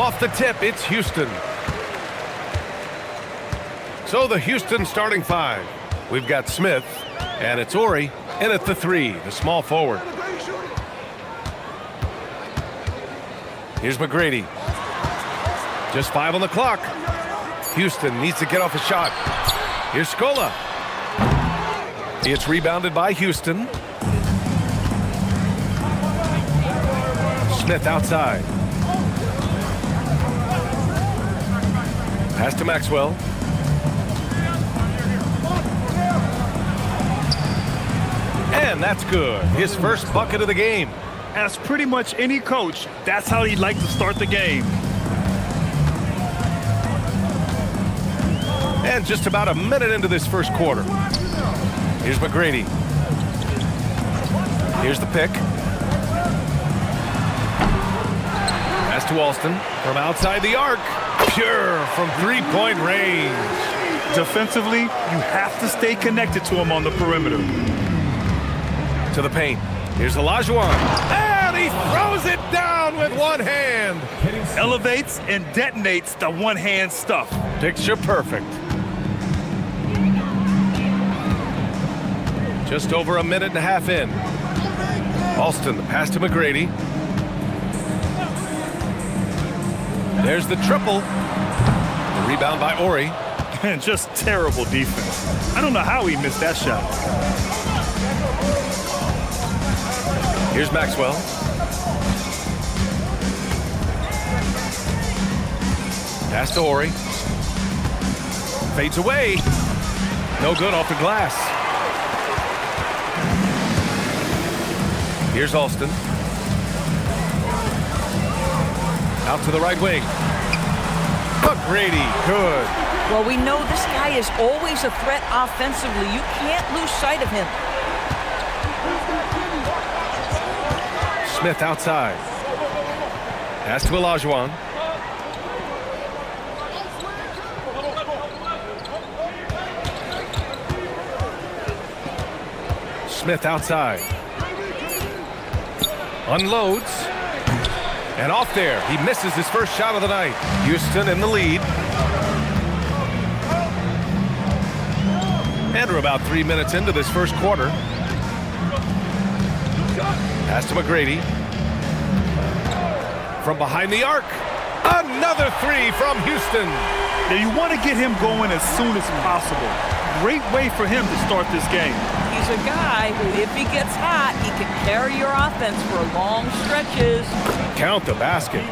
Off the tip, it's Houston. So the Houston starting five. We've got Smith, and it's Ori in at the 3, the small forward. Here's McGrady. Just 5 on the clock. Houston needs to get off a shot. Here's Scola. It's rebounded by Houston. Smith outside. Pass to Maxwell. And that's good. His first bucket of the game. As pretty much any coach, that's how he'd like to start the game. And just about a minute into this first quarter. Here's McGrady. Here's the pick. Pass to Alston from outside the arc. Pure from three-point range. Defensively, you have to stay connected to him on the perimeter. To the paint. Here's Olajuwon. And he throws it down with one hand. Elevates and detonates the one-hand stuff. Picture perfect. Just over a minute and a half in. Alston, the pass to McGrady. There's the triple. The rebound by Ori. And just terrible defense. I don't know how he missed that shot. Here's Maxwell. Pass to Ori. Fades away. No good off the glass. Here's Alston. Out to the right wing. McGrady, good. Well, we know this guy is always a threat offensively. You can't lose sight of him. Smith outside. Pass to Olajuwon. Smith outside. Unloads. And off there. He misses his first shot of the night. Houston in the lead. And we're about 3 minutes into this first quarter. Pass to McGrady. From behind the arc. Another 3 from Houston. Now you want to get him going as soon as possible. Great way for him to start this game. He's a guy who, if he gets hot, he can carry your offense for long stretches. Count the basket.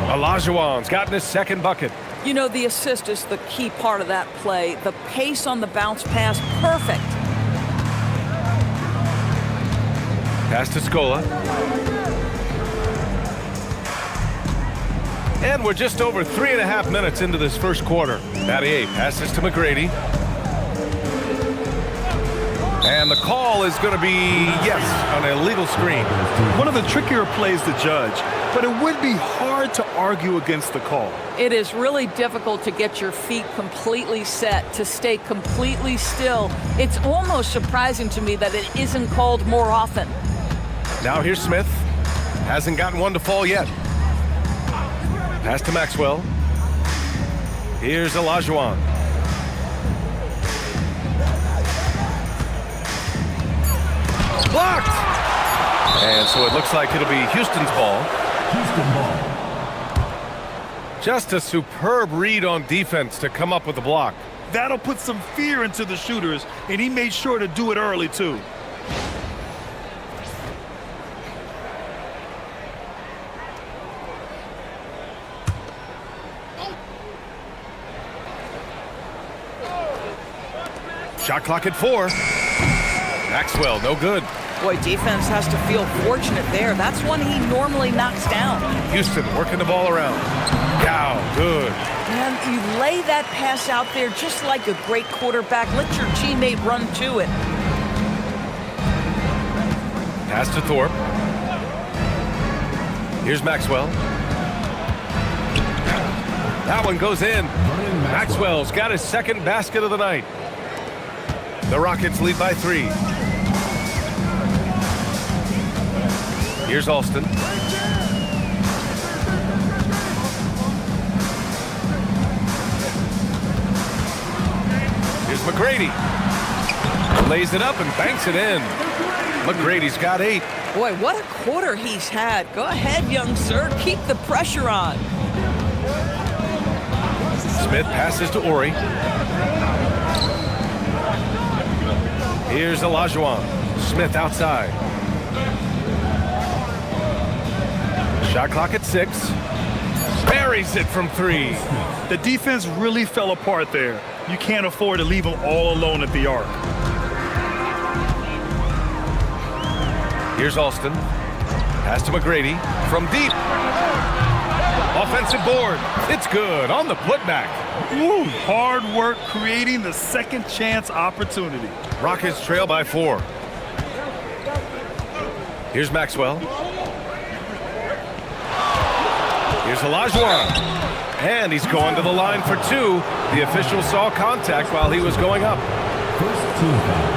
Olajuwon's gotten his second bucket. You know, the assist is the key part of that play. The pace on the bounce pass, perfect. Pass to Scola. And we're just over 3.5 minutes into this first quarter. Battier passes to McGrady. And the call is going to be, yes, an illegal screen. One of the trickier plays to judge, but it would be hard to argue against the call. It is really difficult to get your feet completely set, to stay completely still. It's almost surprising to me that it isn't called more often. Now here's Smith. Hasn't gotten one to fall yet. Pass to Maxwell. Here's Olajuwon. Blocked! And so it looks like it'll be Houston's ball. Houston ball. Just a superb read on defense to come up with the block. That'll put some fear into the shooters, and he made sure to do it early, too. Shot clock at 4. Maxwell, no good. Boy, defense has to feel fortunate there. That's one he normally knocks down. Houston working the ball around. Gow, good. And you lay that pass out there just like a great quarterback. Let your teammate run to it. Pass to Thorpe. Here's Maxwell. That one goes in. Maxwell's got his second basket of the night. The Rockets lead by 3. Here's Alston. McGrady. Lays it up and banks it in. McGrady's got 8. Boy, what a quarter he's had. Go ahead, young sir. Keep the pressure on. Smith passes to Ori. Here's Olajuwon. Smith outside. Shot clock at 6. Buries it from 3. The defense really fell apart there. You can't afford to leave them all alone at the arc. Here's Alston. Pass to McGrady from deep. Offensive board. It's good on the putback. Woo, hard work creating the second chance opportunity. Rockets trail by 4. Here's Maxwell. Here's Olajuwon. And he's going to the line for 2. The official saw contact while he was going up. First team foul.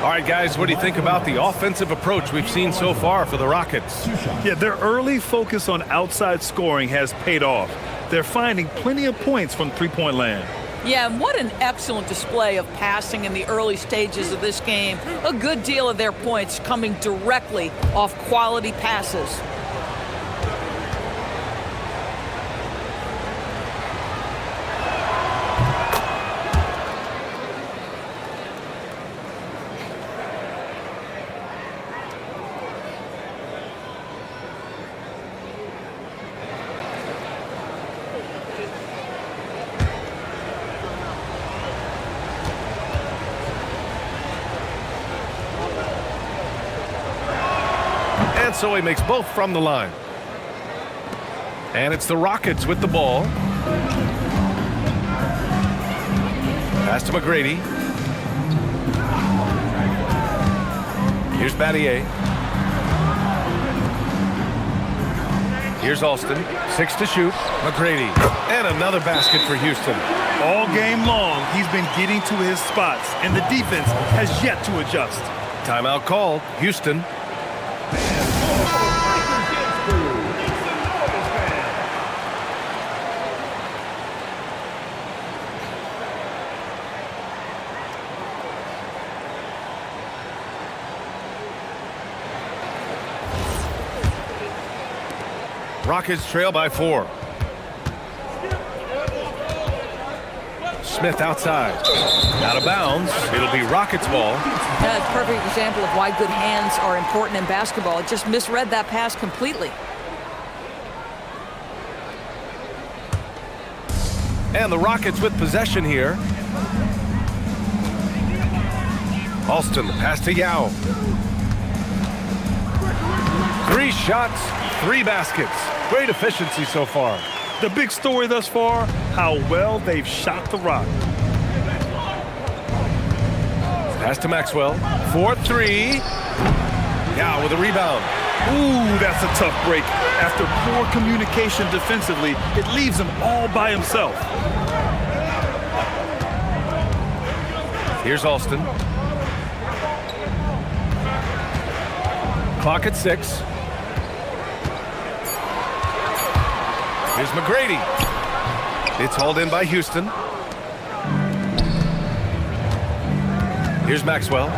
All right, guys, what do you think about the offensive approach we've seen so far for the Rockets? Yeah, their early focus on outside scoring has paid off. They're finding plenty of points from three-point land. Yeah, and what an excellent display of passing in the early stages of this game. A good deal of their points coming directly off quality passes. And so he makes both from the line. And it's the Rockets with the ball. Pass to McGrady. Here's Battier. Here's Alston. 6 to shoot. McGrady. And another basket for Houston. All game long, he's been getting to his spots, and the defense has yet to adjust. Timeout called. Houston. Rockets trail by 4. Smith outside. Out of bounds. It'll be Rockets ball. That's a perfect example of why good hands are important in basketball. It just misread that pass completely. And the Rockets with possession here. Alston, the pass to Yao. 3 shots, 3 baskets. Great efficiency so far. The big story thus far, how well they've shot the rock. Pass to Maxwell. 4-3. Yao with a rebound. Ooh, that's a tough break. After poor communication defensively, it leaves him all by himself. Here's Alston. Clock at 6. Here's McGrady. It's hauled in by Houston. Here's Maxwell.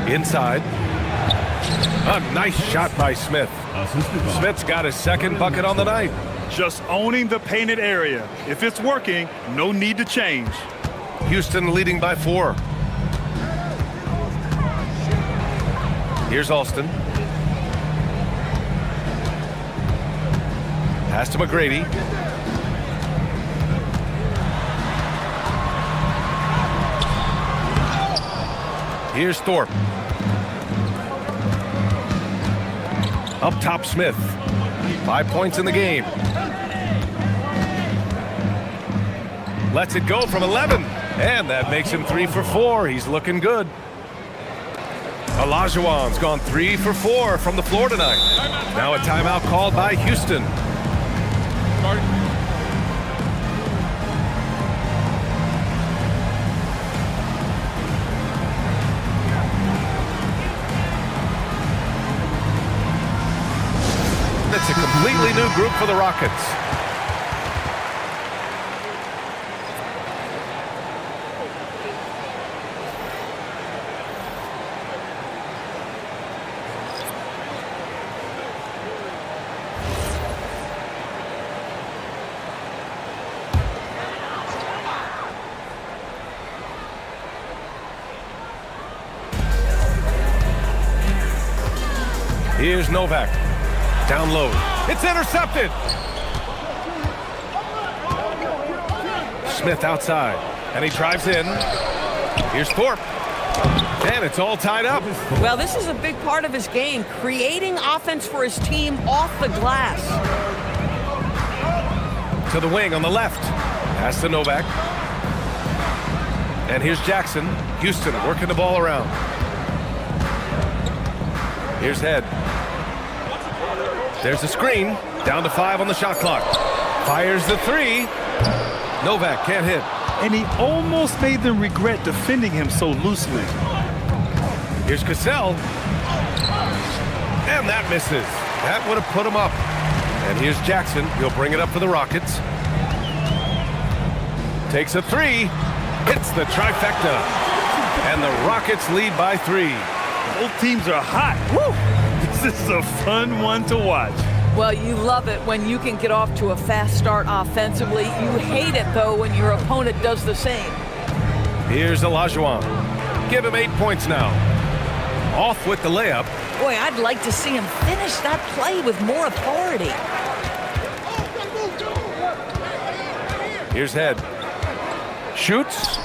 Inside. A nice shot by Smith. Smith's got his second bucket on the night. Just owning the painted area. If it's working, no need to change. Houston leading by 4. Here's Alston. Pass to McGrady. Here's Thorpe. Up top, Smith. 5 points in the game. Lets it go from 11. And that makes him 3 for 4. He's looking good. Olajuwon's gone 3 for 4 from the floor tonight. Now a timeout called by Houston. It's a completely new group for the Rockets. Here's Novak. Down low. It's intercepted. Smith outside. And he drives in. Here's Thorpe. And it's all tied up. Well, this is a big part of his game, creating offense for his team off the glass. To the wing on the left. Pass to Novak. And here's Jackson. Houston working the ball around. Here's Head. There's a screen. Down to 5 on the shot clock. Fires the 3. Novak can't hit. And he almost made them regret defending him so loosely. Here's Cassell. And that misses. That would have put him up. And here's Jackson. He'll bring it up for the Rockets. Takes a 3. Hits the trifecta. And the Rockets lead by 3. Both teams are hot. Woo! This is a fun one to watch. Well, you love it when you can get off to a fast start offensively. You hate it, though, when your opponent does the same. Here's Olajuwon. Give him 8 points now. Off with the layup. Boy, I'd like to see him finish that play with more authority. Here's Head. Shoots.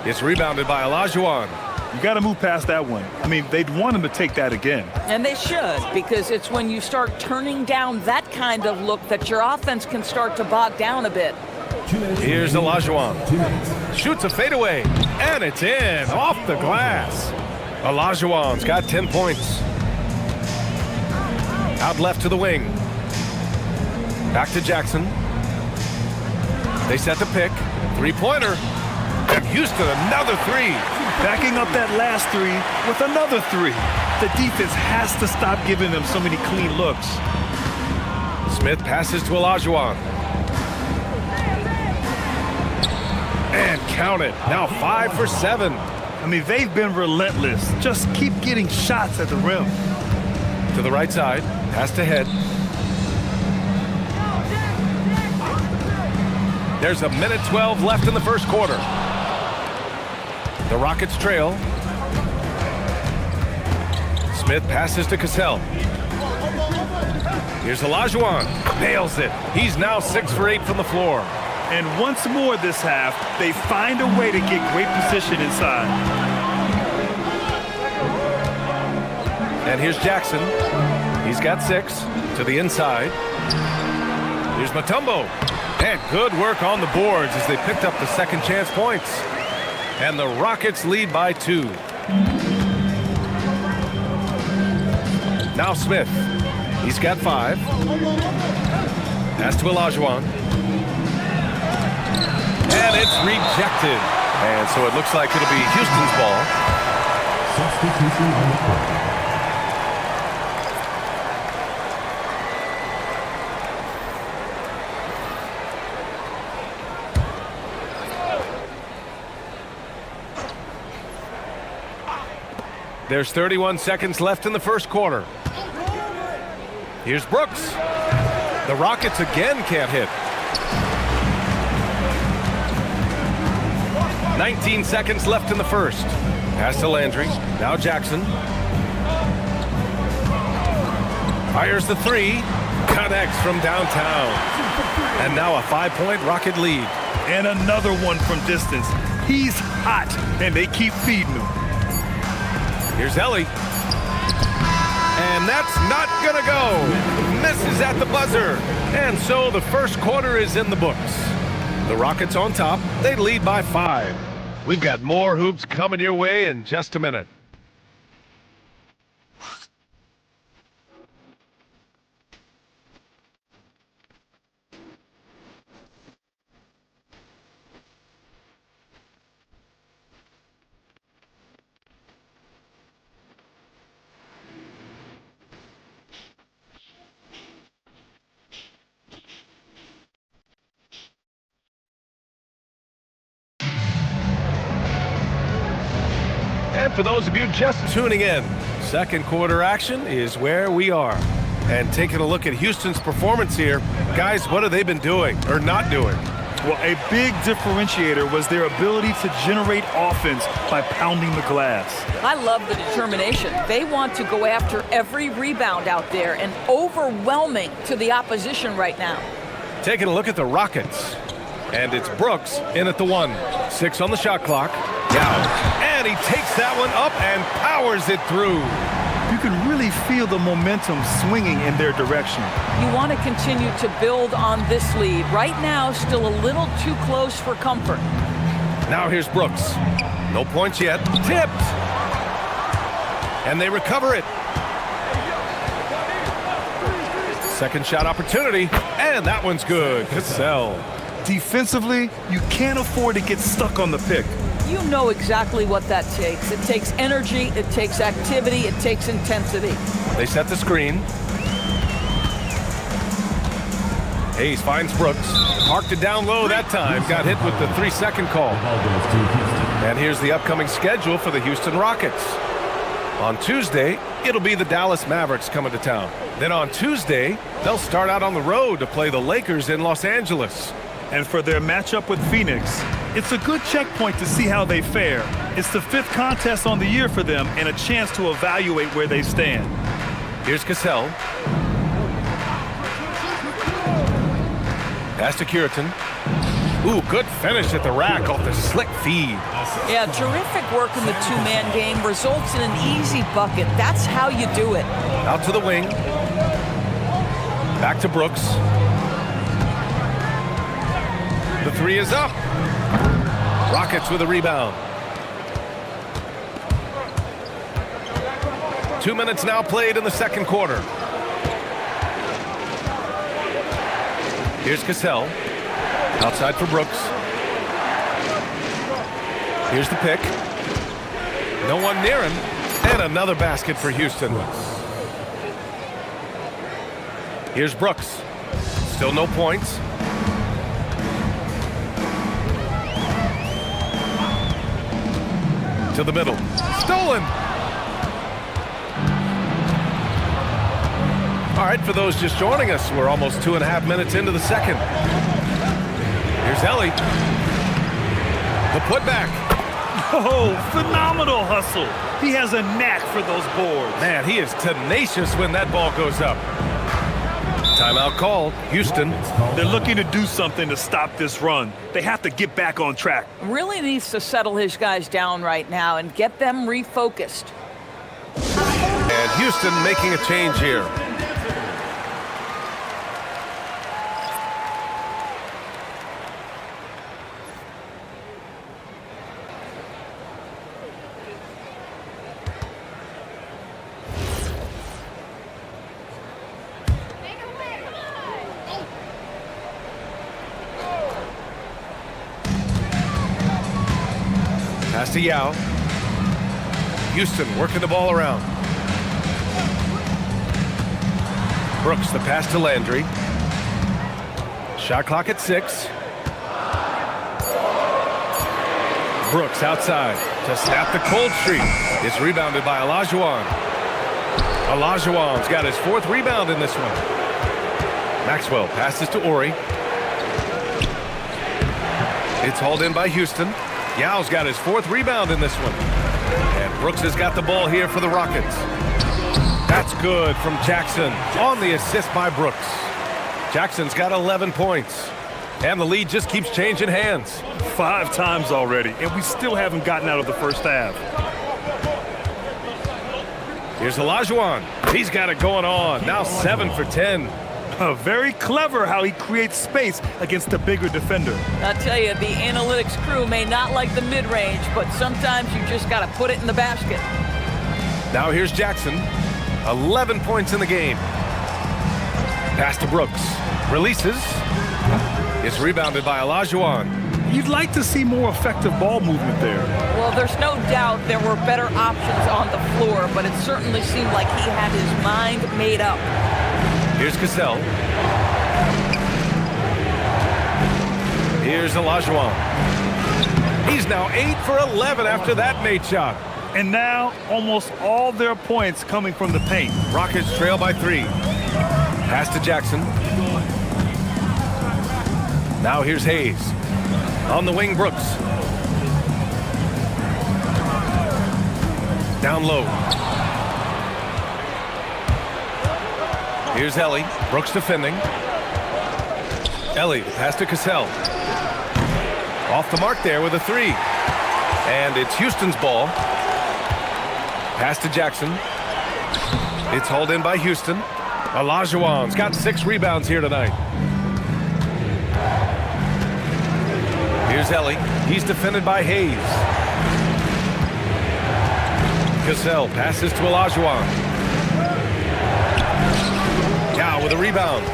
It's rebounded by Olajuwon. You got to move past that one. I mean, they'd want him to take that again. And they should, because it's when you start turning down that kind of look that your offense can start to bog down a bit. Here's Olajuwon. Shoots a fadeaway, and it's in, off the glass. Olajuwon's got 10 points. Out left to the wing. Back to Jackson. They set the pick. Three-pointer. And Houston, another 3. Backing up that last 3 with another 3. The defense has to stop giving them so many clean looks. Smith passes to Olajuwon. And count it. Now 5 for 7. I mean, they've been relentless. Just keep getting shots at the rim. To the right side. Pass to Head. There's a minute 12 left in the first quarter. The Rockets trail. Smith passes to Cassell. Here's Olajuwon. Nails it. He's now 6 for 8 from the floor. And once more this half, they find a way to get great position inside. And here's Jackson. He's got 6 to the inside. Here's Mutombo. And good work on the boards as they picked up the second chance points. And the Rockets lead by 2. Now Smith. He's got 5. Pass to Olajuwon. And it's rejected. And so it looks like it'll be Houston's ball. Substitution on the court. There's 31 seconds left in the first quarter. Here's Brooks. The Rockets again can't hit. 19 seconds left in the first. Pass to Landry. Now Jackson. Fires the 3. Connects from downtown. And now a 5-point Rocket lead. And another one from distance. He's hot, and they keep feeding him. Here's Ellie. And that's not gonna go. Misses at the buzzer. And so the first quarter is in the books. The Rockets on top. They lead by 5. We've got more hoops coming your way in just a minute. And for those of you just tuning in, second quarter action is where we are. And taking a look at Houston's performance here, guys, what have they been doing or not doing? Well, a big differentiator was their ability to generate offense by pounding the glass. I love the determination. They want to go after every rebound out there and overwhelming to the opposition right now. Taking a look at the Rockets. And it's Brooks in at the 1. 6 on the shot clock. Yao. And he takes that one up and powers it through. You can really feel the momentum swinging in their direction. You want to continue to build on this lead. Right now, still a little too close for comfort. Now here's Brooks. No points yet. Tipped. And they recover it. Second shot opportunity. And that one's good. Cassell. Defensively, you can't afford to get stuck on the pick. You know exactly what that takes. It takes energy, it takes activity, it takes intensity. They set the screen. Hayes finds Brooks. Parked it down low that time. Got hit with the 3-second call. And here's the upcoming schedule for the Houston Rockets. On Tuesday, it'll be the Dallas Mavericks coming to town. Then on Tuesday, they'll start out on the road to play the Lakers in Los Angeles. And for their matchup with Phoenix, it's a good checkpoint to see how they fare. It's the 5th contest on the year for them and a chance to evaluate where they stand. Here's Cassell. Pass to Curitan. Ooh, good finish at the rack off the slick feed. Yeah, terrific work in the two-man game results in an easy bucket. That's how you do it. Out to the wing. Back to Brooks. The 3 is up. Rockets with a rebound. 2 minutes now played in the second quarter. Here's Cassell. Outside for Brooks. Here's the pick. No one near him. And another basket for Houston. Here's Brooks. Still no points. To the middle. Stolen. All right, for those just joining us, we're almost 2.5 minutes into the second. Here's Ellie. The putback. Oh, phenomenal hustle. He has a knack for those boards. Man, he is tenacious when that ball goes up. Timeout called. Houston. They're looking to do something to stop this run. They have to get back on track. Really needs to settle his guys down right now and get them refocused. And Houston making a change here. Pass to Yao. Houston working the ball around. Brooks, the pass to Landry. Shot clock at 6. Brooks outside to snap the cold streak. It's rebounded by Olajuwon. Olajuwon's got his 4th rebound in this one. Maxwell passes to Ori. It's hauled in by Houston. Yao's got his 4th rebound in this one. And Brooks has got the ball here for the Rockets. That's good from Jackson on the assist by Brooks. Jackson's got 11 points. And the lead just keeps changing hands. 5 times already, and we still haven't gotten out of the first half. Here's Olajuwon. He's got it going on. Now 7 for 10. Very clever how he creates space against the bigger defender. I tell you, the analytics crew may not like the mid-range, but sometimes you just got to put it in the basket. Now here's Jackson. 11 points in the game. Pass to Brooks. Releases. It's rebounded by Olajuwon. You'd like to see more effective ball movement there. Well, there's no doubt there were better options on the floor, but it certainly seemed like he had his mind made up. Here's Cassell. Here's Olajuwon. He's now 8 for 11 after that made shot. And now, almost all their points coming from the paint. Rockets trail by 3. Pass to Jackson. Now here's Hayes. On the wing, Brooks. Down low. Here's Ellie. Brooks defending. Ellie, pass to Cassell. Off the mark there with a three. And it's Houston's ball. Pass to Jackson. It's hauled in by Houston. Olajuwon's got 6 rebounds here tonight. Here's Ellie. He's defended by Hayes. Cassell passes to Olajuwon. Yao with a rebound.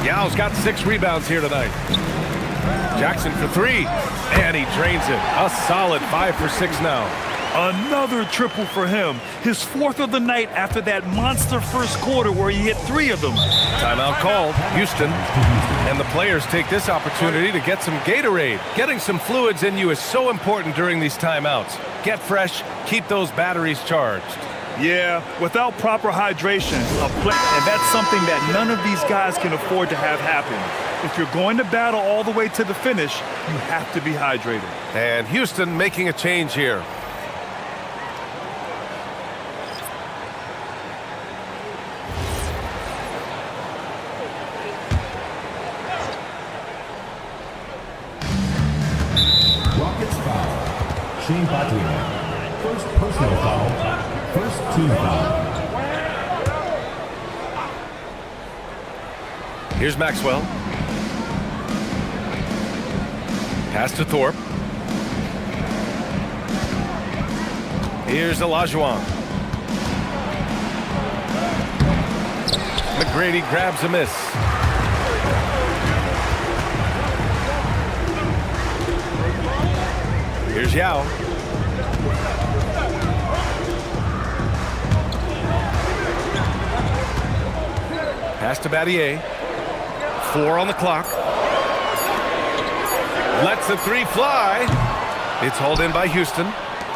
Yao's got 6 rebounds here tonight. Jackson for 3, and he drains it. A solid 5 for 6 now. Another triple for him. His 4th of the night after that monster first quarter where he hit 3 of them. Timeout called. Houston. And the players take this opportunity to get some Gatorade. Getting some fluids in you is so important during these timeouts. Get fresh, keep those batteries charged. Yeah, without proper hydration, and that's something that none of these guys can afford to have happen. If you're going to battle all the way to the finish, you have to be hydrated. And Houston making a change here. Rockets foul. Shane Battier. First personal foul. First team foul. Here's Maxwell. Pass to Thorpe. Here's Olajuwon. McGrady grabs a miss. Here's Yao. Pass to Battier. 4 on the clock. Lets the 3 fly. It's hauled in by Houston.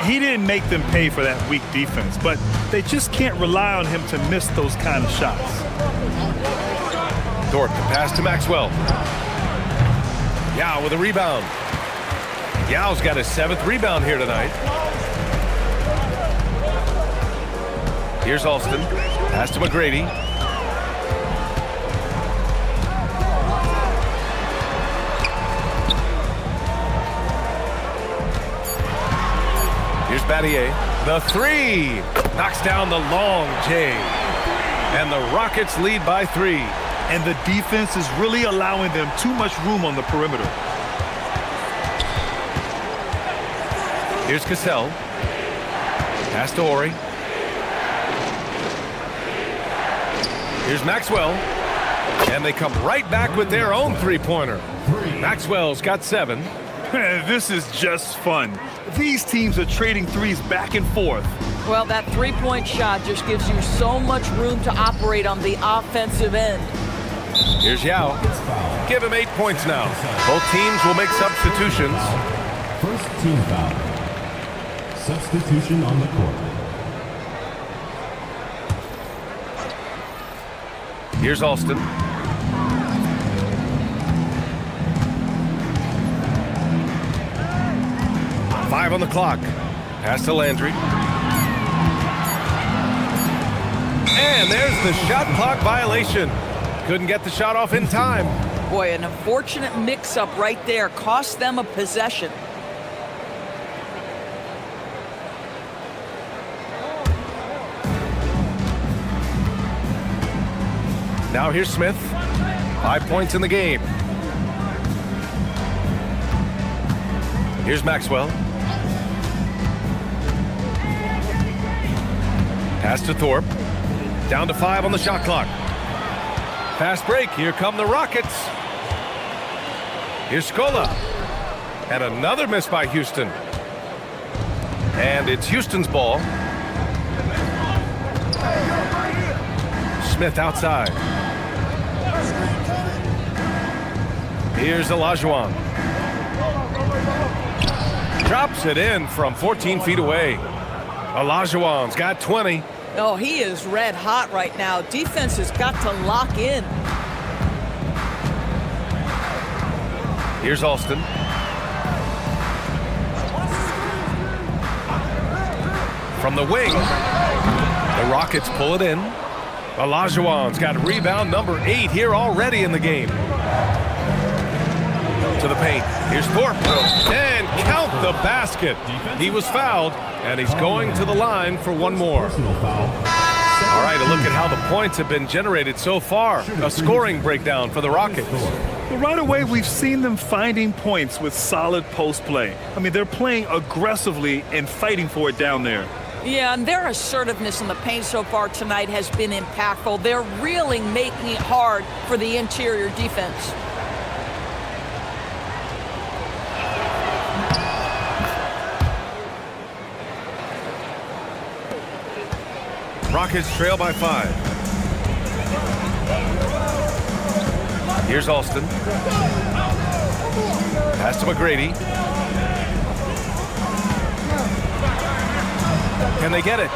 He didn't make them pay for that weak defense, but they just can't rely on him to miss those kind of shots. Thorpe, the pass to Maxwell. Yao with a rebound. Yao's got his 7th rebound here tonight. Here's Alston. Pass to McGrady. Here's Battier. The 3. Knocks down the long J. And the Rockets lead by 3. And the defense is really allowing them too much room on the perimeter. Here's Cassell. Pass to Horry. Here's Maxwell. And they come right back with their own 3-pointer. Maxwell's got 7. This is just fun. These teams are trading threes back and forth. Well, that 3-point shot just gives you so much room to operate on the offensive end. Here's Yao. Give him 8 points now. Both teams will make substitutions. First team foul. Substitution on the court. Here's Alston. Five on the clock. Pass to Landry. And there's the shot clock violation. Couldn't get the shot off in time. Boy, an unfortunate mix-up right there cost them a possession. Now here's Smith. 5 points in the game. Here's Maxwell. Pass to Thorpe. Down to 5 on the shot clock. Fast break. Here come the Rockets. Here's Scola. And another miss by Houston. And it's Houston's ball. Smith outside. Here's Olajuwon. Drops it in from 14 feet away. Olajuwon's got 20. Oh, he is red hot right now. Defense has got to lock in. Here's Alston. From the wing, the Rockets pull it in. Olajuwon's got rebound number 8 here already in the game. To the paint. Here's Thorpe. And count the basket. He was fouled, and he's going to the line for one more. All right, a look at how the points have been generated so far. A scoring breakdown for the Rockets. But right away, we've seen them finding points with solid post play. I mean, they're playing aggressively and fighting for it down there. Yeah, and their assertiveness in the paint so far tonight has been impactful. They're really making it hard for the interior defense. Rockets trail by 5. Here's Alston. Pass to McGrady. Can they get it?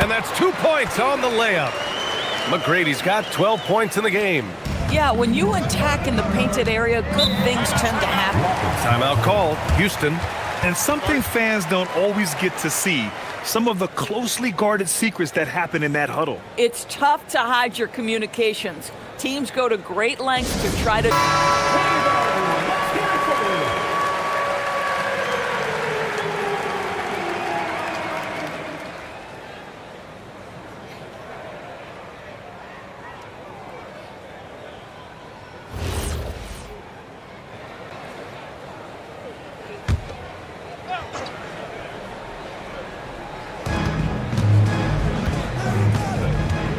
And that's 2 points on the layup. McGrady's got 12 points in the game. Yeah, when you attack in the painted area, good things tend to happen. Timeout called. Houston. And something fans don't always get to see, some of the closely guarded secrets that happen in that huddle. It's tough to hide your communications. Teams go to great lengths to try to...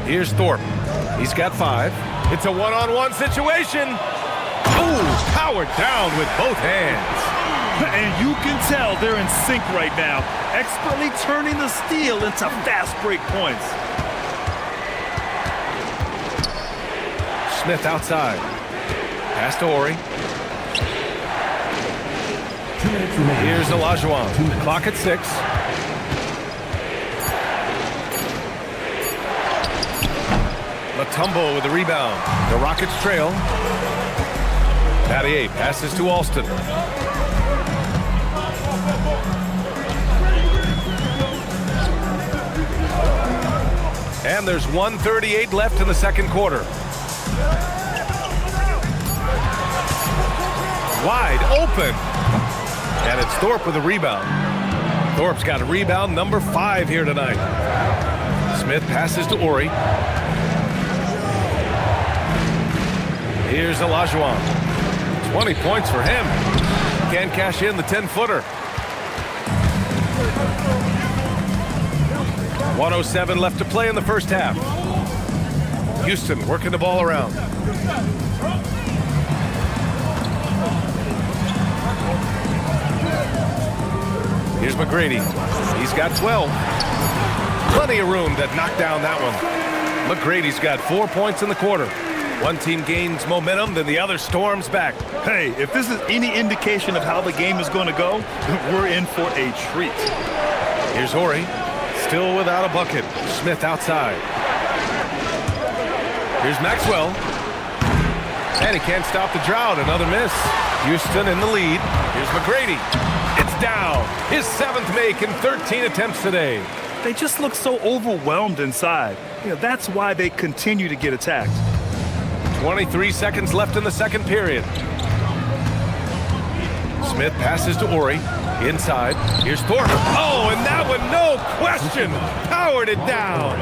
Here's Thorpe. He's got 5. It's a one-on-one situation. Ooh, powered down with both hands. And you can tell they're in sync right now, expertly turning the steal into fast break points. Smith outside. Pass to Ori. 2 minutes remaining. Here's Olajuwon. Clock at 6. Matumbo with the rebound. The Rockets trail. Battier passes to Alston. And there's 1:38 left in the second quarter. Wide open. And it's Thorpe with a rebound. Thorpe's got a rebound number 5 here tonight. Smith passes to Ori. Here's Olajuwon. 20 points for him. Can't cash in the 10-footer. 1:07 left to play in the first half. Houston working the ball around. Here's McGrady. He's got 12. Plenty of room to knock down that one. McGrady's got 4 points in the quarter. One team gains momentum, then the other storms back. Hey, if this is any indication of how the game is going to go, we're in for a treat. Here's Ori, still without a bucket. Smith outside. Here's Maxwell. And he can't stop the drought. Another miss. Houston in the lead. Here's McGrady. It's down. His 7th make in 13 attempts today. They just look so overwhelmed inside. You know, that's why they continue to get attacked. 23 seconds left in the second period. Smith passes to Ori. Inside. Here's Thorpe. Oh, and that one, no question, powered it down.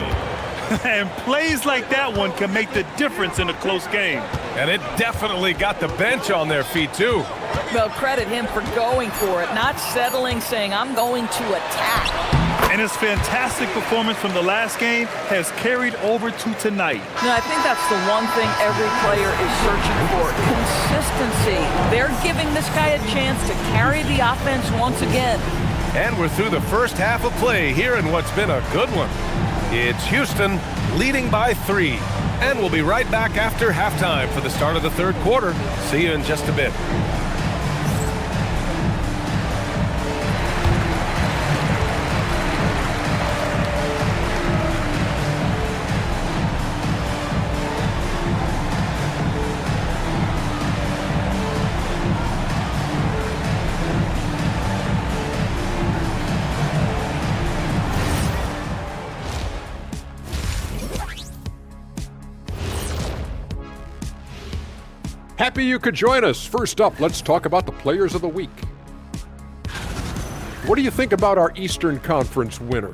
And plays like that one can make the difference in a close game. And it definitely got the bench on their feet, too. Well, credit him for going for it, not settling, saying, I'm going to attack. And his fantastic performance from the last game has carried over to tonight. No, I think that's the one thing every player is searching for, consistency. They're giving this guy a chance to carry the offense once again. And we're through the first half of play here in what's been a good one. It's Houston leading by 3. And we'll be right back after halftime for the start of the third quarter. See you in just a bit. Happy you could join us. First up, let's talk about the players of the week. What do you think about our Eastern Conference winner?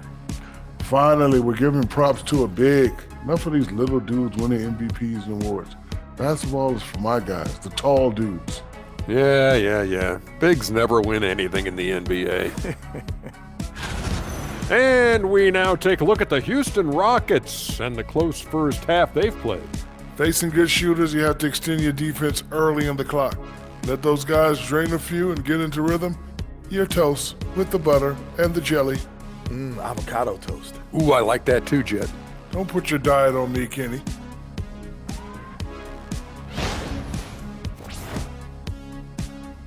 Finally, we're giving props to a big. Enough of these little dudes winning MVPs and awards. Basketball is for my guys, the tall dudes. Yeah. Bigs never win anything in the NBA. And we now take a look at the Houston Rockets and the close first half they've played. Facing good shooters, you have to extend your defense early in the clock. Let those guys drain a few and get into rhythm. Your toast with the butter and the jelly. Avocado toast. Ooh, I like that too, Jet. Don't put your diet on me, Kenny.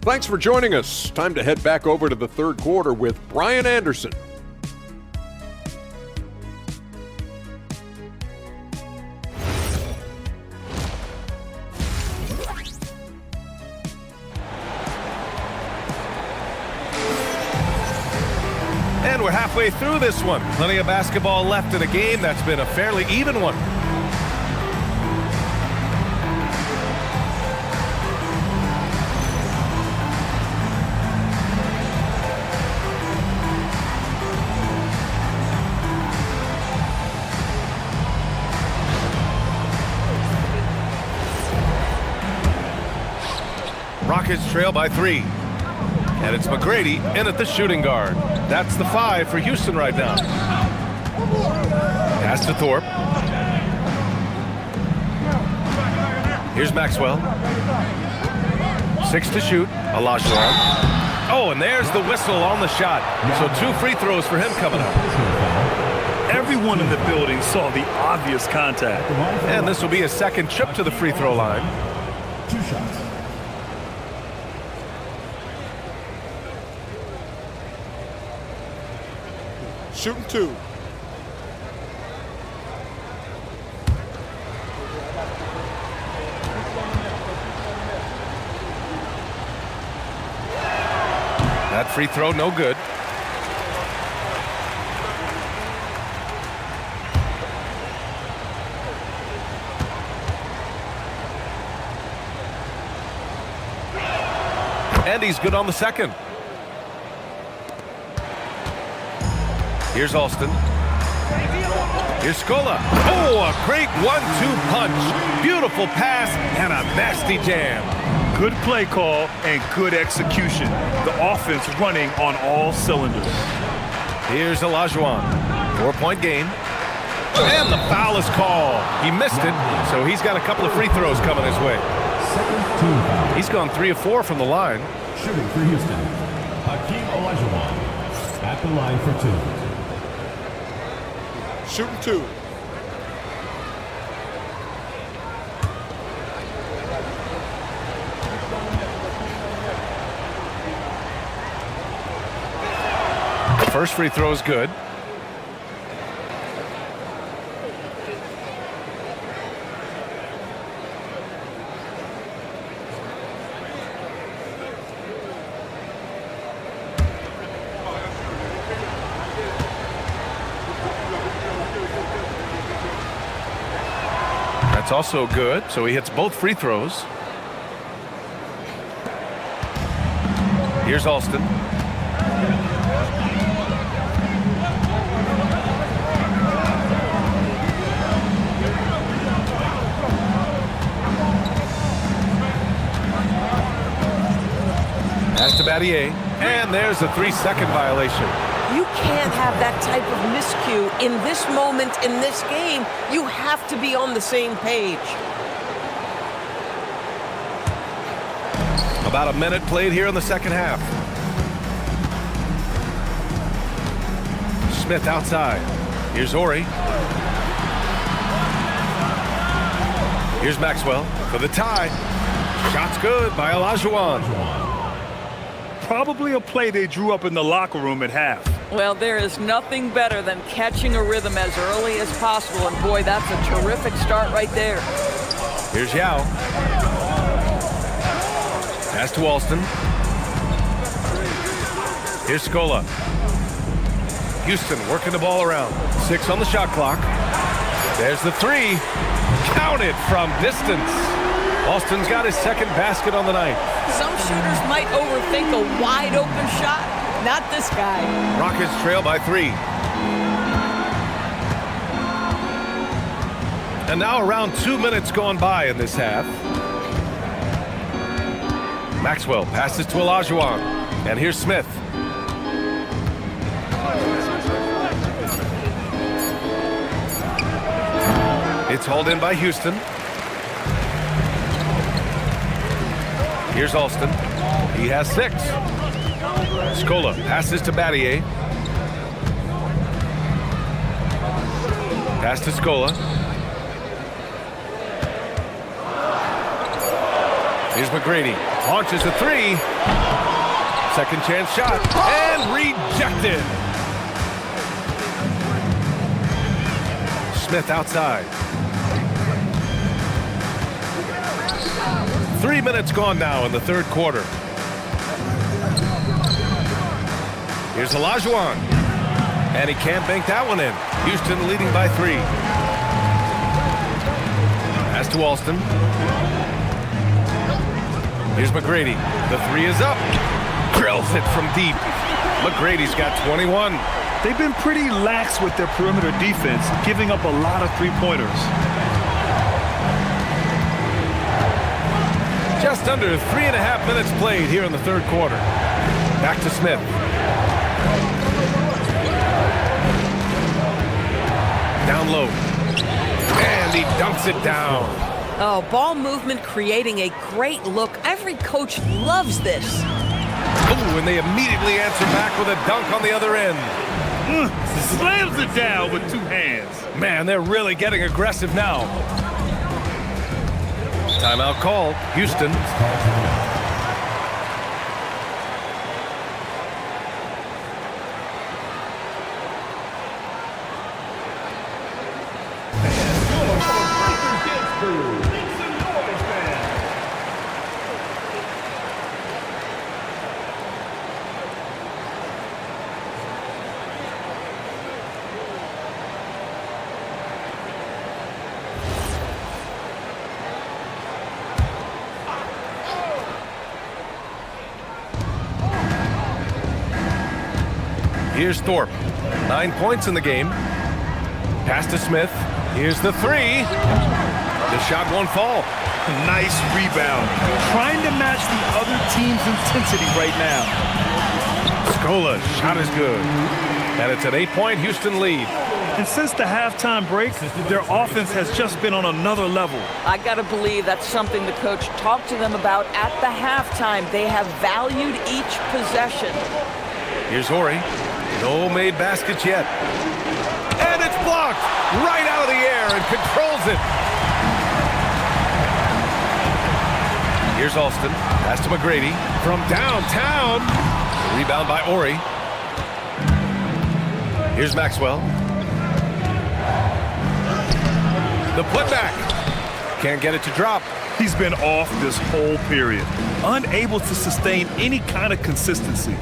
Thanks for joining us. Time to head back over to the third quarter with Brian Anderson. And we're halfway through this one. Plenty of basketball left in a game that's been a fairly even one. Rockets trail by 3. And it's McGrady in at the shooting guard. That's the 5 for Houston right now. Pass to Thorpe. Here's Maxwell. 6 to shoot. Olajuwon. Oh, and there's the whistle on the shot. So 2 free throws for him coming up. Everyone in the building saw the obvious contact. And this will be a second trip to the free throw line. 2 shots. Shooting 2. That free throw, no good. And he's good on the second. Here's Alston. Here's Scola. Oh, a great 1-2 punch. Beautiful pass and a nasty jam. Good play call and good execution. The offense running on all cylinders. Here's Olajuwon. 4-point game. And the foul is called. He missed it, so he's got a couple of free throws coming his way. Second team foul. He's gone 3 of 4 from the line. Shooting for Houston. Hakeem Olajuwon at the line for 2. Shooting 2. The first free throw is good. That's also good, so he hits both free throws. Here's Alston. Pass to Battier, and there's a 3-second violation. You can't have that type of miscue in this moment, in this game. You have to be on the same page. About a minute played here in the second half. Smith outside. Here's Ori. Here's Maxwell for the tie. Shot's good by Olajuwon. Probably a play they drew up in the locker room at half. Well, there is nothing better than catching a rhythm as early as possible, and boy, that's a terrific start right there. Here's Yao. Pass to Alston. Here's Scola. Houston working the ball around. 6 on the shot clock. There's the 3. Counted from distance. Austin's got his second basket on the night. Some shooters might overthink a wide open shot. Not this guy. Rockets trail by 3. And now around 2 minutes gone by in this half. Maxwell passes to Olajuwon. And here's Smith. It's hauled in by Houston. Here's Alston. He has 6. Scola passes to Battier. Pass to Scola. Here's McGrady. Launches a 3. Second chance shot. And rejected. Smith outside. 3 minutes gone now in the third quarter. Here's Olajuwon. And he can't bank that one in. Houston leading by 3. Pass to Alston. Here's McGrady. The 3 is up. Drills it from deep. McGrady's got 21. They've been pretty lax with their perimeter defense, giving up a lot of three-pointers. Just under 3.5 minutes played here in the third quarter. Back to Smith. Down low. And he dunks it down. Oh, ball movement creating a great look. Every coach loves this. Oh, and they immediately answer back with a dunk on the other end. Slams it down with 2 hands. Man, they're really getting aggressive now. Timeout call. Houston. Here's Thorpe. 9 points in the game. Pass to Smith. Here's the 3. The shot won't fall. Nice rebound. Trying to match the other team's intensity right now. Scola's shot is good. And it's an 8-point Houston lead. And since the halftime break, their offense has just been on another level. I got to believe that's something the coach talked to them about at the halftime. They have valued each possession. Here's Horry. No made baskets yet. And it's blocked right out of the air and controls it. Here's Alston. Pass to McGrady from downtown. Rebound by Horry. Here's Maxwell. The putback. Can't get it to drop. He's been off this whole period, unable to sustain any kind of consistency.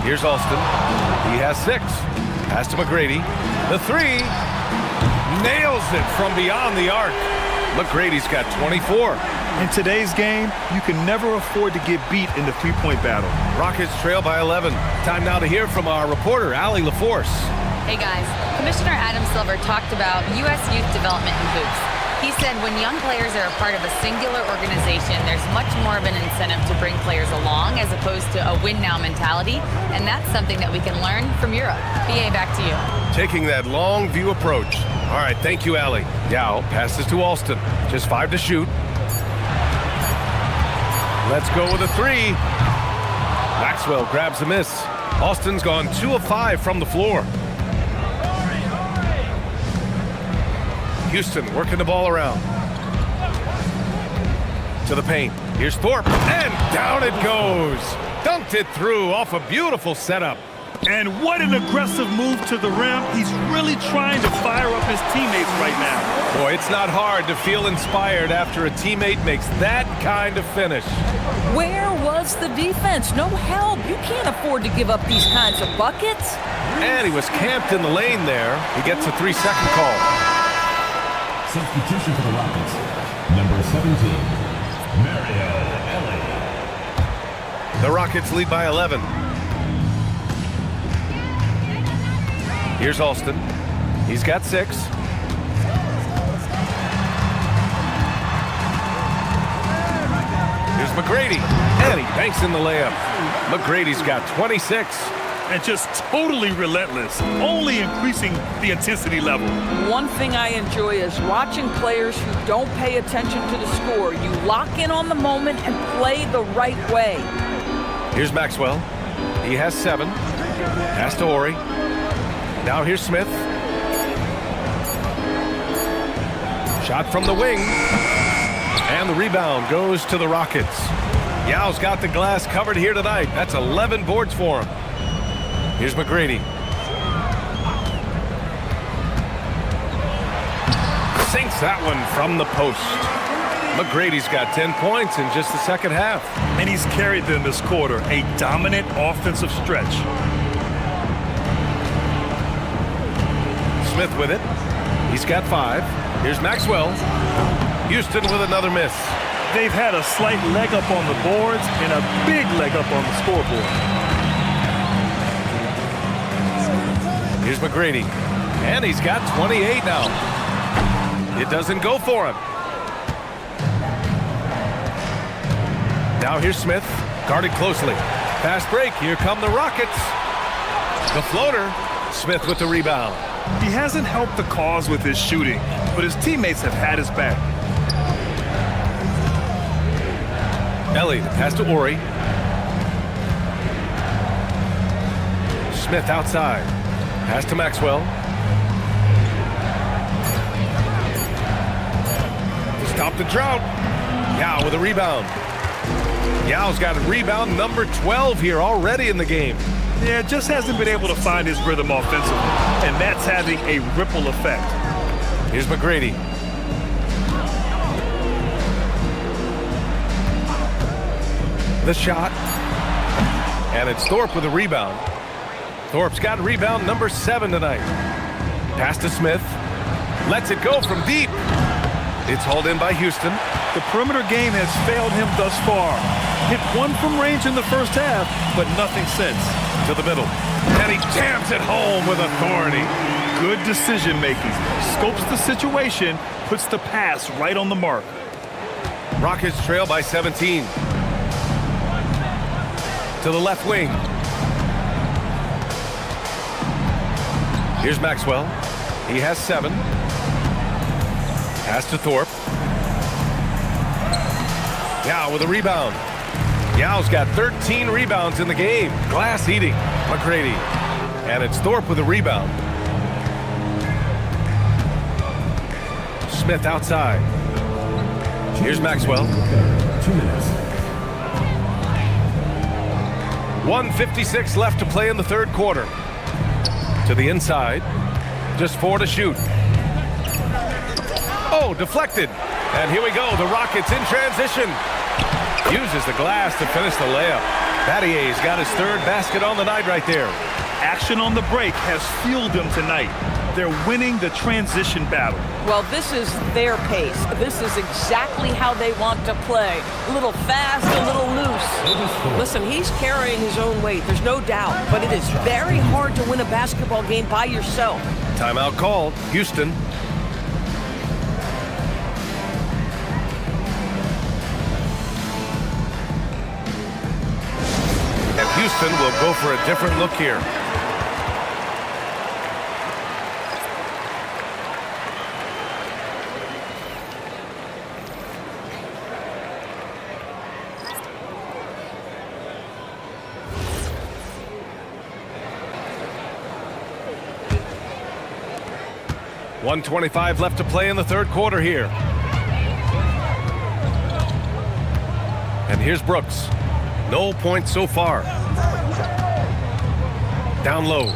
Here's Alston. He has 6. Pass to McGrady. The 3. Nails it from beyond the arc. McGrady's got 24. In today's game, you can never afford to get beat in the three-point battle. Rockets trail by 11. Time now to hear from our reporter, Allie LaForce. Hey guys, Commissioner Adam Silver talked about U.S. youth development in hoops. He said when young players are a part of a singular organization, there's much more of an incentive to bring players along as opposed to a win-now mentality, and that's something that we can learn from Europe. B.A., back to you. Taking that long view approach. All right, thank you, Allie. Yao passes to Alston. Just 5 to shoot. Let's go with a 3. Maxwell grabs a miss. Alston's gone 2 of 5 from the floor. Houston working the ball around. To the paint. Here's Thorpe. And down it goes. Dunked it through off a beautiful setup. And what an aggressive move to the rim. He's really trying to fire up his teammates right now. Boy, it's not hard to feel inspired after a teammate makes that kind of finish. Where was the defense? No help. You can't afford to give up these kinds of buckets. And he was camped in the lane there. He gets a 3-second call. Substitution for the Rockets. Number 17, Mario Ellie. The Rockets lead by 11. Here's Alston. He's got 6. Here's McGrady, and he banks in the layup. McGrady's got 26. And just totally relentless, only increasing the intensity level. One thing I enjoy is watching players who don't pay attention to the score. You lock in on the moment and play the right way. Here's Maxwell. He has 7. Pass to Ori. Now here's Smith. Shot from the wing. And the rebound goes to the Rockets. Yao's got the glass covered here tonight. That's 11 boards for him. Here's McGrady. Sinks that one from the post. McGrady's got 10 points in just the second half. And he's carried them this quarter, a dominant offensive stretch. Smith with it. He's got 5. Here's Maxwell. Houston with another miss. They've had a slight leg up on the boards and a big leg up on the scoreboard. Here's McGrady. And he's got 28 now. It doesn't go for him. Now here's Smith. Guarded closely. Fast break. Here come the Rockets. The floater. Smith with the rebound. He hasn't helped the cause with his shooting, but his teammates have had his back. Ellie, the pass to Ori. Smith outside. Pass to Maxwell. To stop the drought. Yao with a rebound. Yao's got a rebound number 12 here already in the game. Yeah, just hasn't been able to find his rhythm offensively, and that's having a ripple effect. Here's McGrady. The shot. And it's Thorpe with a rebound. Thorpe's got rebound number 7 tonight. Pass to Smith. Lets it go from deep. It's hauled in by Houston. The perimeter game has failed him thus far. Hit 1 from range in the first half, but nothing since. To the middle. And he jams it home with authority. Good decision making. Scopes the situation, puts the pass right on the mark. Rockets trail by 17. To the left wing. Here's Maxwell. He has 7. Pass to Thorpe. Yao with a rebound. Yao's got 13 rebounds in the game. Glass eating. McGrady. And it's Thorpe with a rebound. Smith outside. Here's Maxwell. 2 minutes. 1:56 left to play in the third quarter. To the inside. Just 4 to shoot. Oh, deflected. And here we go. The Rockets in transition. Uses the glass to finish the layup. Battier's got his 3rd basket on the night right there. Action on the break has fueled them tonight. They're winning the transition battle. Well, this is their pace. This is exactly how they want to play. A little fast, a little loose. Listen, he's carrying his own weight, there's no doubt, but it is very hard to win a basketball game by yourself. Timeout called. Houston. And Houston will go for a different look here. .125 left to play in the third quarter here. And here's Brooks. No points so far. Down low.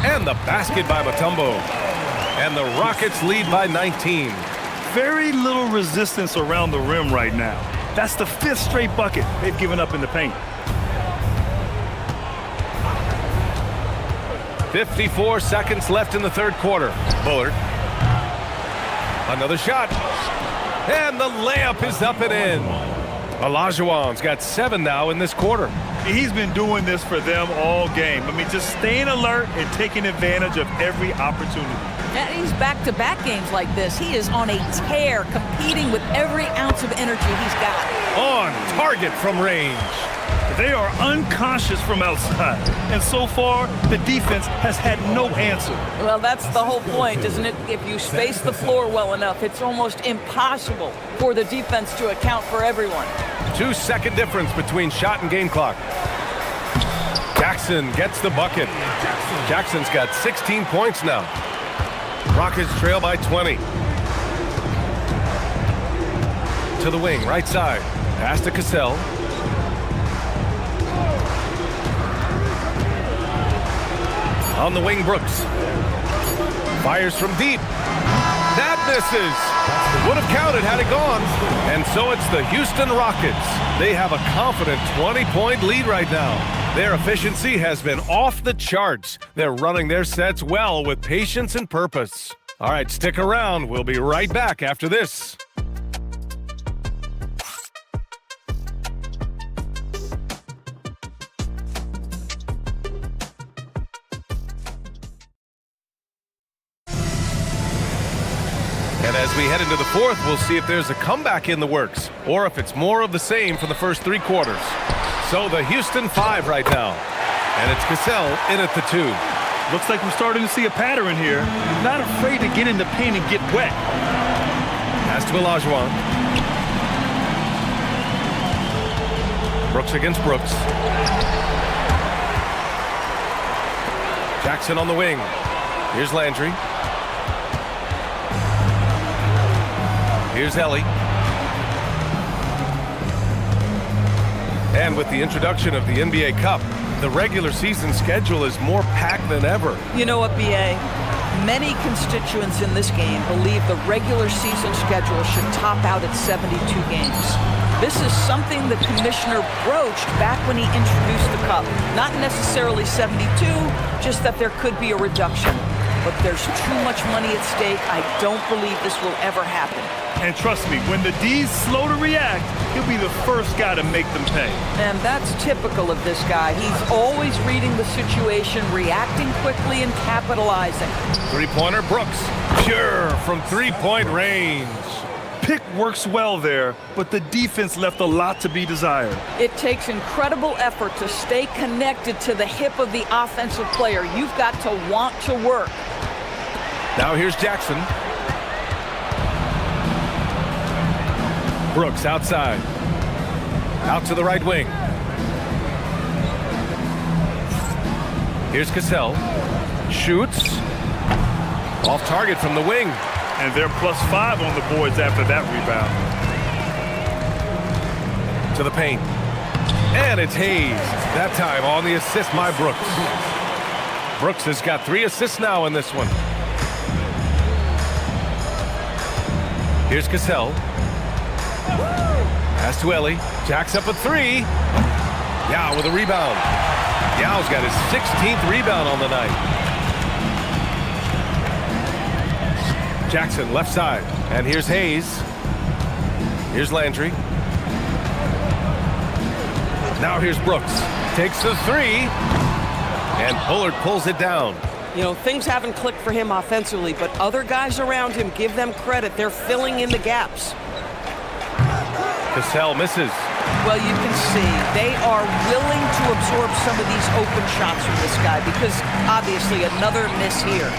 And the basket by Mutombo. And the Rockets lead by 19. Very little resistance around the rim right now. That's the 5th straight bucket they've given up in the paint. 54 seconds left in the third quarter. Bullard. Another shot. And the layup is up and in. Olajuwon's got 7 now in this quarter. He's been doing this for them all game. I mean, just staying alert and taking advantage of every opportunity. Yeah, he's back-to-back games like this. He is on a tear, competing with every ounce of energy he's got. On target from range. They are unconscious from outside. And so far, the defense has had no answer. Well, that's the whole point, isn't it? If you space the floor well enough, it's almost impossible for the defense to account for everyone. 2-second difference between shot and game clock. Jackson gets the bucket. Jackson's got 16 points now. Rockets trail by 20. To the wing, right side. Pass to Cassell. On the wing, Brooks. Fires from deep. That misses. Would have counted had it gone. And so it's the Houston Rockets. They have a confident 20-point lead right now. Their efficiency has been off the charts. They're running their sets well with patience and purpose. All right, stick around. We'll be right back after this. And as we head into the fourth, we'll see if there's a comeback in the works or if it's more of the same for the first 3 quarters. So the Houston 5 right now. And it's Cassell in at the 2. Looks like we're starting to see a pattern here. Not afraid to get in the paint and get wet. Pass to Olajuwon. Brooks against Brooks. Jackson on the wing. Here's Landry. Here's Ellie. And with the introduction of the NBA Cup, the regular season schedule is more packed than ever. You know what, B.A.? Many constituents in this game believe the regular season schedule should top out at 72 games. This is something the commissioner broached back when he introduced the Cup. Not necessarily 72, just that there could be a reduction. But there's too much money at stake. I don't believe this will ever happen. And trust me, when the D's slow to react, he'll be the first guy to make them pay. And that's typical of this guy. He's always reading the situation, reacting quickly, and capitalizing. Three-pointer, Brooks. Pure from three-point range. Pick works well there, but the defense left a lot to be desired. It takes incredible effort to stay connected to the hip of the offensive player. You've got to want to work. Now here's Jackson. Brooks outside. Out to the right wing. Here's Cassell. Shoots. Off target from the wing. And they're +5 on the boards after that rebound. To the paint. And it's Hayes. That time on the assist by Brooks. Brooks has got 3 assists now in this one. Here's Cassell. Pass to Ellie. Jacks up a 3. Yao with a rebound. Yao's got his 16th rebound on the night. Jackson left side. And here's Hayes. Here's Landry. Now here's Brooks. Takes the 3. And Bullard pulls it down. You know, things haven't clicked for him offensively, but other guys around him, give them credit. They're filling in the gaps. Cassell misses. Well, you can see they are willing to absorb some of these open shots from this guy because obviously another miss here.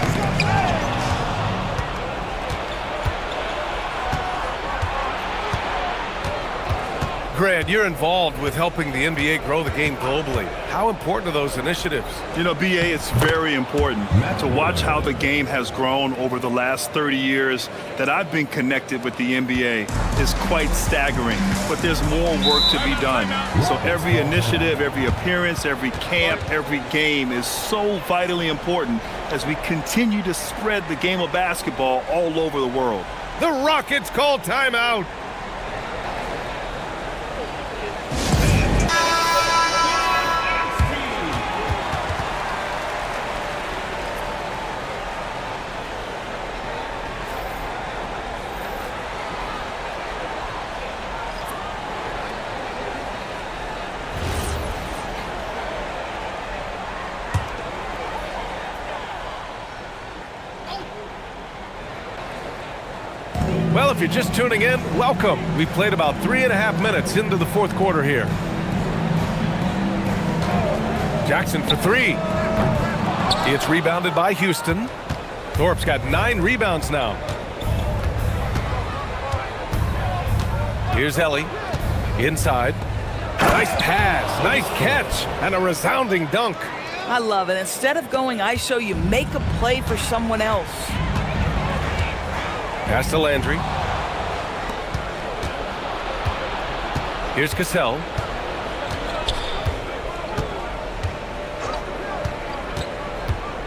Grant, you're involved with helping the NBA grow the game globally. How important are those initiatives? You know, BA, it's very important to watch how the game has grown over the last 30 years that I've been connected with the NBA is quite staggering, but there's more work to be done. So every initiative, every appearance, every camp, every game is so vitally important as we continue to spread the game of basketball all over the world. The Rockets call timeout. if you're just tuning in, welcome. We've played about 3.5 minutes into the fourth quarter here. Jackson for three. It's rebounded by Houston. Thorpe's got 9 rebounds now. Here's Ellie. Inside. Nice pass, nice catch, and a resounding dunk. I love it. Instead of going ISO, you make a play for someone else. Pass to Landry. Here's Cassell.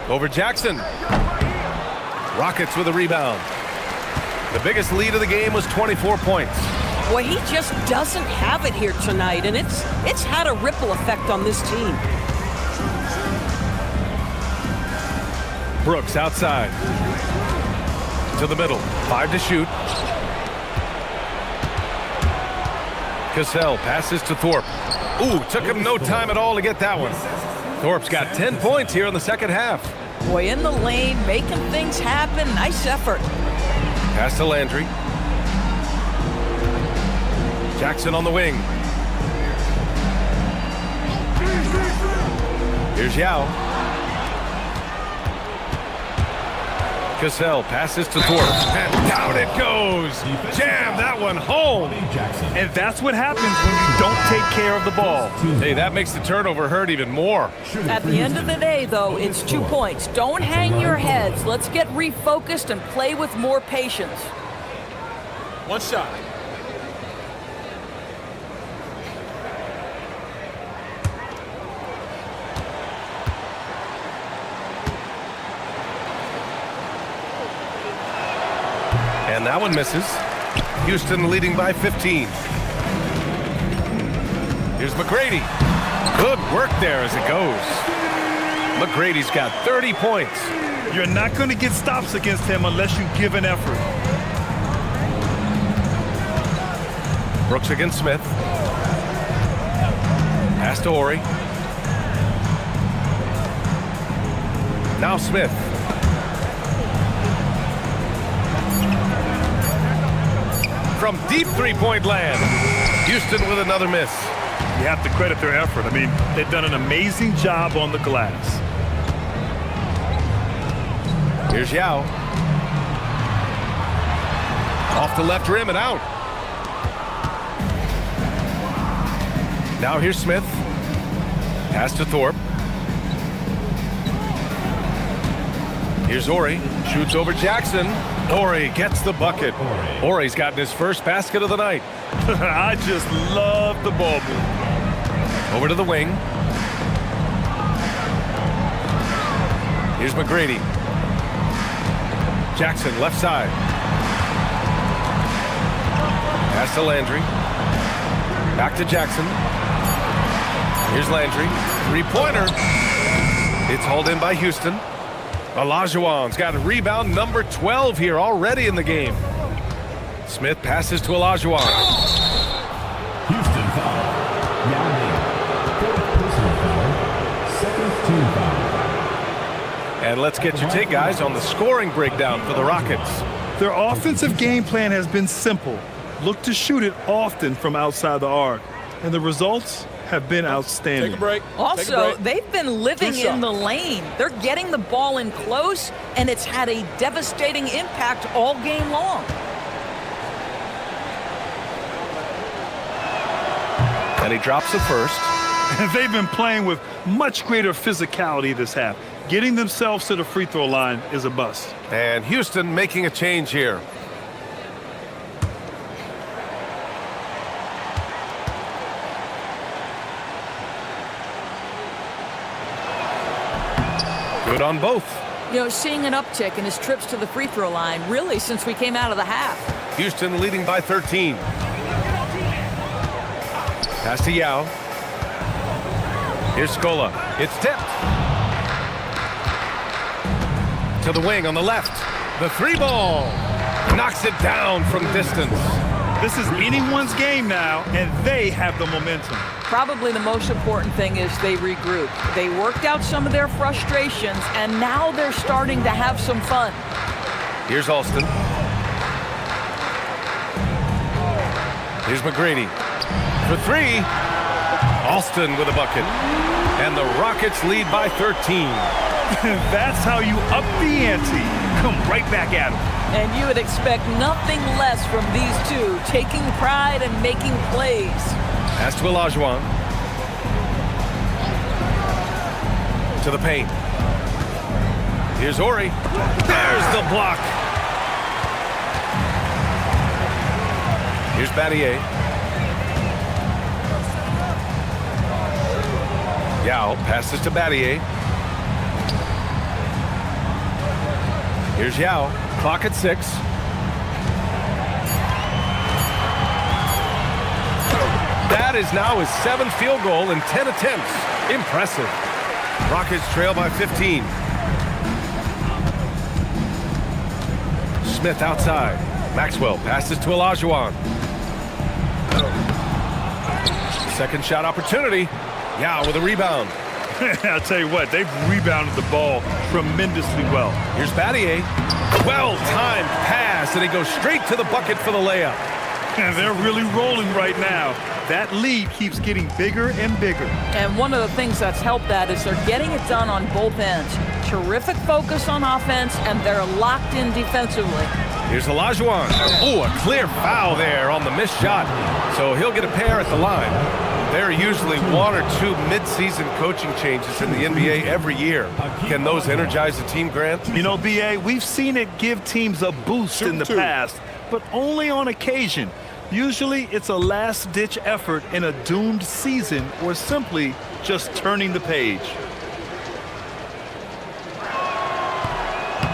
Over Jackson. Rockets with a rebound. The biggest lead of the game was 24 points. Boy, he just doesn't have it here tonight, and it's had a ripple effect on this team. Brooks outside. To the middle. 5 to shoot. Cassell passes to Thorpe. Ooh, took him no time at all to get that one. Thorpe's got 10 points here in the second half. Boy, in the lane, making things happen. Nice effort. Pass to Landry. Jackson on the wing. Here's Yao. Cassell passes to Thorpe. And down it goes. Jam that one home. And that's what happens when you don't take care of the ball. Hey, that makes the turnover hurt even more. At the end of the day, though, it's 2 points. Don't hang your heads. Let's get refocused and play with more patience. One shot. And that one misses. Houston leading by 15. Here's McGrady. Good work there as it goes. McGrady's got 30 points. You're not going to get stops against him unless you give an effort. Brooks against Smith. Pass to Ori. Now Smith. From deep three-point land. Houston with another miss. You have to credit their effort. I mean, they've done an amazing job on the glass. Here's Yao. Off the left rim and out. Now here's Smith. Pass to Thorpe. Here's Ori. Shoots over Jackson. Ori gets the bucket. Ori's gotten his first basket of the night. I just love the ball move. Over to the wing. Here's McGrady. Jackson left side. Pass to Landry. Back to Jackson. Here's Landry. Three-pointer. It's hauled in by Houston. Olajuwon's got a rebound number 12 here already in the game. Smith passes to Olajuwon. Houston foul. Yao Ming. Fourth personal foul. Second team foul. And let's get your take, guys, on the scoring breakdown for the Rockets. Their offensive game plan has been simple. Look to shoot it often from outside the arc. And the results have been outstanding. Take a break. Also, they've been living in the lane. They're getting the ball in close, and it's had a devastating impact all game long. And he drops the first. And they've been playing with much greater physicality this half. Getting themselves to the free throw line is a bust. And Houston making a change here. Good on both. You know, seeing an uptick in his trips to the free throw line, really, since we came out of the half. Houston leading by 13. Pass to Yao. Here's Scola. It's tipped. To the wing on the left. The three ball. Knocks it down from distance. This is anyone's game now, and they have the momentum. Probably the most important thing is they regrouped. They worked out some of their frustrations, and now they're starting to have some fun. Here's Alston. Here's McGrady for three. Alston with a bucket. And the Rockets lead by 13. That's how you up the ante. Come right back at them. And you would expect nothing less from these two, taking pride and making plays. Pass to Olajuwon. To the paint. Here's Ori. There's the block. Here's Battier. Yao passes to Battier. Here's Yao. Clock at 6. That is now his 7th field goal in 10 attempts. Impressive. Rockets trail by 15. Smith outside. Maxwell passes to Olajuwon. Second shot opportunity. Yao with a rebound. I'll tell you what, they've rebounded the ball tremendously well. Here's Battier. Well-timed pass, and he goes straight to the bucket for the layup. And they're really rolling right now. That lead keeps getting bigger and bigger. And one of the things that's helped that is they're getting it done on both ends. Terrific focus on offense, and they're locked in defensively. Here's Olajuwon. Oh, a clear foul there on the missed shot. So he'll get a pair at the line. There are usually 1 or 2 mid-season coaching changes in the NBA every year. Can those energize the team, Grant? You know, B.A., we've seen it give teams a boost in the past, but only on occasion. Usually it's a last-ditch effort in a doomed season or simply just turning the page.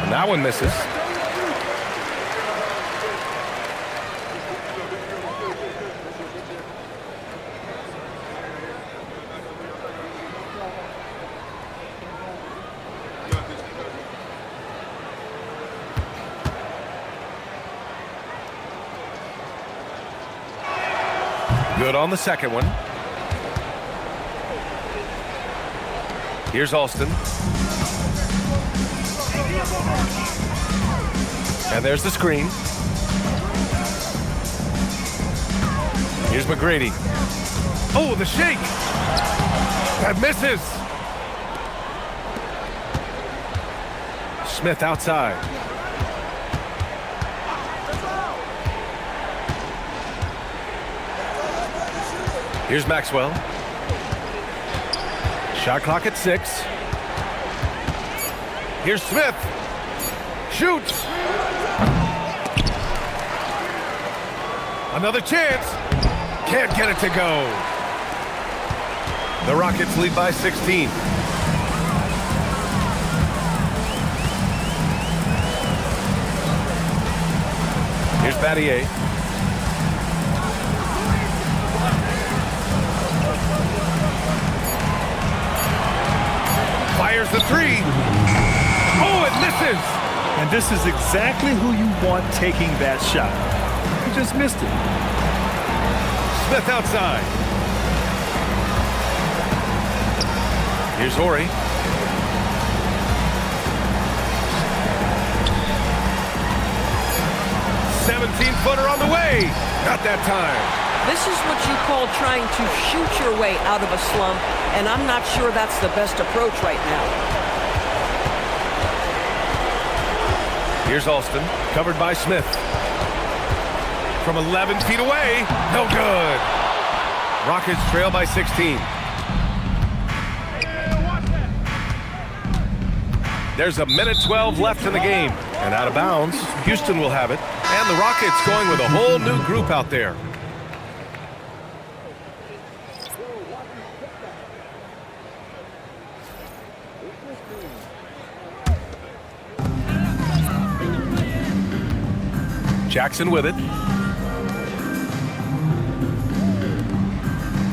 And that one misses. Good on the second one. Here's Alston. And there's the screen. Here's McGrady. Oh, the shake. That misses. Smith outside. Here's Maxwell. Shot clock at 6. Here's Smith. Shoots. Another chance. Can't get it to go. The Rockets lead by 16. Here's Battier. Fires the three. Oh, it misses. And this is exactly who you want taking that shot. He just missed it. Smith outside. Here's Ori. "17-footer on the way." Not that time. This is what you call trying to shoot your way out of a slump, and I'm not sure that's the best approach right now. Here's Alston, covered by Smith. From 11 feet away, no good. Rockets trail by 16. There's a minute 12 left in the game. And out of bounds, Houston will have it. And the Rockets going with a whole new group out there. Jackson with it.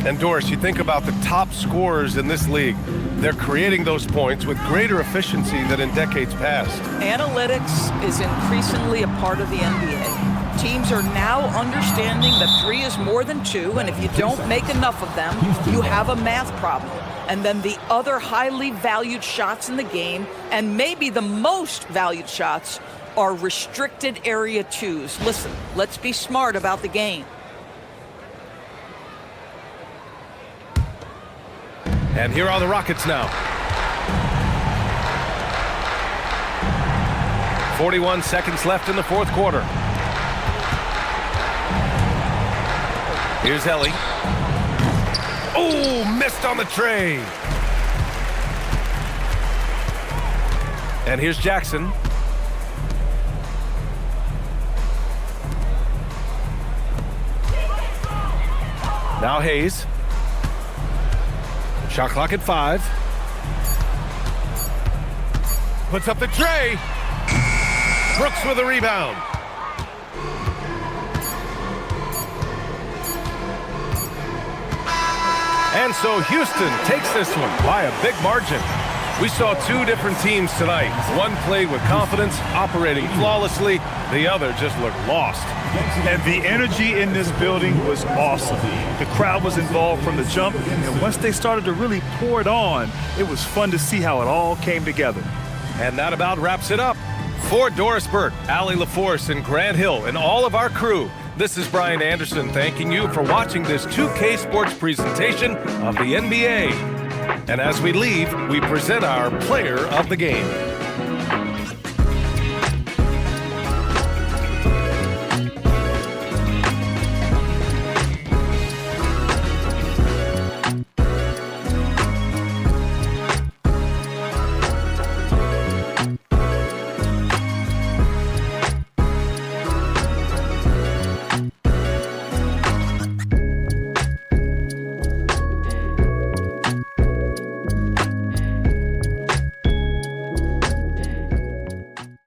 And Doris, you think about the top scorers in this league. They're creating those points with greater efficiency than in decades past. Analytics is increasingly a part of the NBA. Teams are now understanding that 3 is more than 2, and if you don't make enough of them, you have a math problem. And then the other highly valued shots in the game, and maybe the most valued shots, are restricted area 2s. Listen, let's be smart about the game. And here are the Rockets now. 41 seconds left in the fourth quarter. Here's Ellie. Oh, missed on the tray. And here's Jackson. Now Hayes. Shot clock at 5. Puts up the tray. Brooks with a rebound. And so Houston takes this one by a big margin. We saw two different teams tonight. One played with confidence, operating flawlessly. The other just looked lost. And the energy in this building was awesome. The crowd was involved from the jump, and once they started to really pour it on, it was fun to see how it all came together. And that about wraps it up. For Doris Burke, Allie LaForce, and Grant Hill, and all of our crew, this is Brian Anderson thanking you for watching this 2K Sports presentation of the NBA. And as we leave, we present our player of the game.